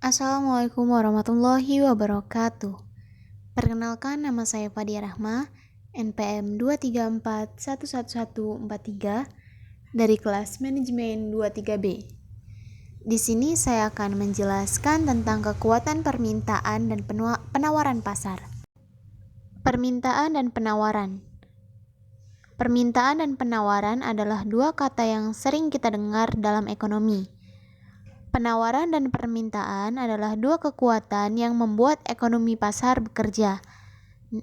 Assalamualaikum warahmatullahi wabarakatuh. Perkenalkan, nama saya Fadia Rahma, NPM 234111143 dari kelas Manajemen 23B. Di sini saya akan menjelaskan tentang kekuatan permintaan dan penawaran pasar. Permintaan dan penawaran. Permintaan dan penawaran adalah dua kata yang sering kita dengar dalam ekonomi. Penawaran dan permintaan adalah dua kekuatan yang membuat ekonomi pasar bekerja.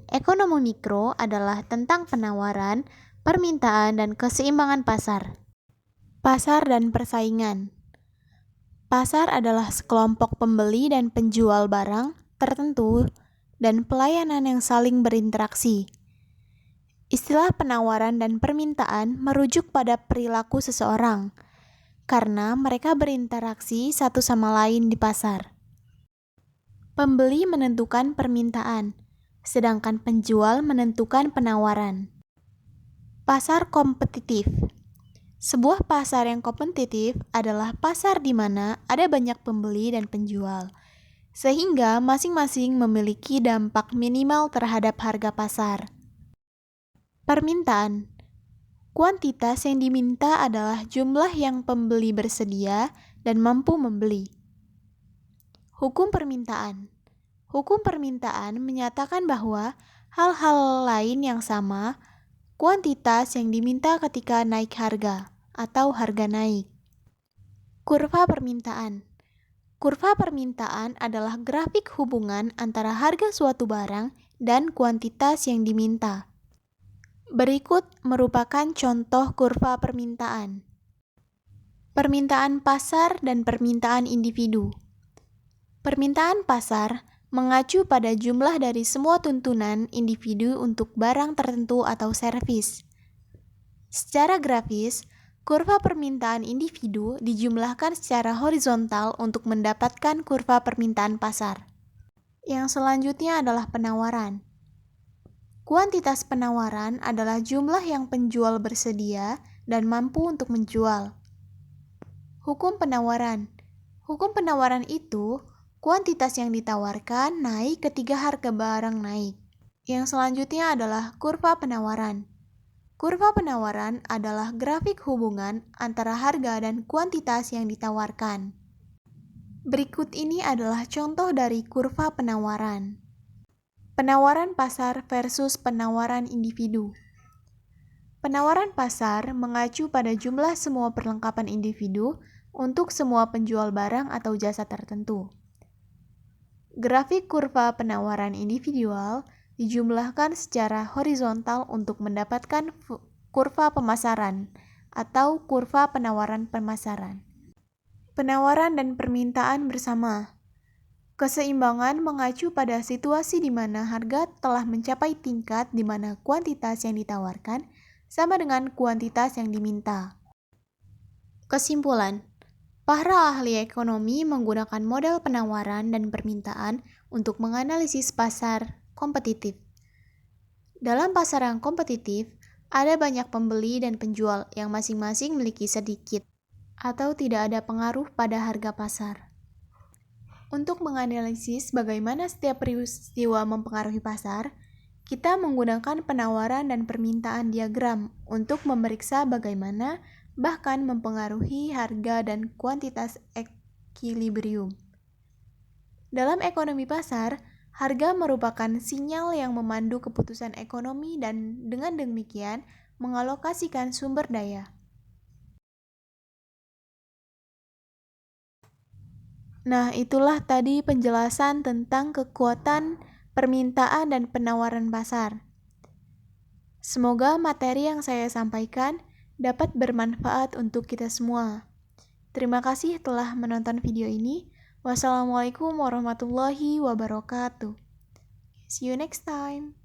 Ekonomi mikro adalah tentang penawaran, permintaan, dan keseimbangan pasar. Pasar dan persaingan. Pasar adalah sekelompok pembeli dan penjual barang tertentu dan pelayanan yang saling berinteraksi. Istilah penawaran dan permintaan merujuk pada perilaku seseorang, karena mereka berinteraksi satu sama lain di pasar. Pembeli menentukan permintaan, sedangkan penjual menentukan penawaran. Pasar kompetitif. Sebuah pasar yang kompetitif adalah pasar di mana ada banyak pembeli dan penjual, sehingga masing-masing memiliki dampak minimal terhadap harga pasar. Permintaan. Kuantitas yang diminta adalah jumlah yang pembeli bersedia dan mampu membeli. Hukum permintaan. Hukum permintaan menyatakan bahwa hal-hal lain yang sama, kuantitas yang diminta ketika naik harga atau harga naik. Kurva permintaan. Kurva permintaan adalah grafik hubungan antara harga suatu barang dan kuantitas yang diminta. Berikut merupakan contoh kurva permintaan. Permintaan pasar dan permintaan individu. Permintaan pasar mengacu pada jumlah dari semua tuntunan individu untuk barang tertentu atau servis. Secara grafis, kurva permintaan individu dijumlahkan secara horizontal untuk mendapatkan kurva permintaan pasar. Yang selanjutnya adalah penawaran. Kuantitas penawaran adalah jumlah yang penjual bersedia dan mampu untuk menjual. Hukum penawaran. Hukum penawaran itu, kuantitas yang ditawarkan naik ketika harga barang naik. Yang selanjutnya adalah kurva penawaran. Kurva penawaran adalah grafik hubungan antara harga dan kuantitas yang ditawarkan. Berikut ini adalah contoh dari kurva penawaran. Penawaran pasar versus penawaran individu. Penawaran pasar mengacu pada jumlah semua perlengkapan individu untuk semua penjual barang atau jasa tertentu. Grafik kurva penawaran individual dijumlahkan secara horizontal untuk mendapatkan kurva pemasaran atau kurva penawaran pemasaran. Penawaran dan permintaan bersama. Keseimbangan mengacu pada situasi di mana harga telah mencapai tingkat di mana kuantitas yang ditawarkan sama dengan kuantitas yang diminta. Kesimpulan, para ahli ekonomi menggunakan model penawaran dan permintaan untuk menganalisis pasar kompetitif. Dalam pasar yang kompetitif, ada banyak pembeli dan penjual yang masing-masing memiliki sedikit atau tidak ada pengaruh pada harga pasar. Untuk menganalisis bagaimana setiap peristiwa mempengaruhi pasar, kita menggunakan penawaran dan permintaan diagram untuk memeriksa bagaimana bahkan mempengaruhi harga dan kuantitas equilibrium. Dalam ekonomi pasar, harga merupakan sinyal yang memandu keputusan ekonomi dan dengan demikian mengalokasikan sumber daya. Nah, itulah tadi penjelasan tentang kekuatan permintaan dan penawaran pasar. Semoga materi yang saya sampaikan dapat bermanfaat untuk kita semua. Terima kasih telah menonton video ini. Wassalamualaikum warahmatullahi wabarakatuh. See you next time.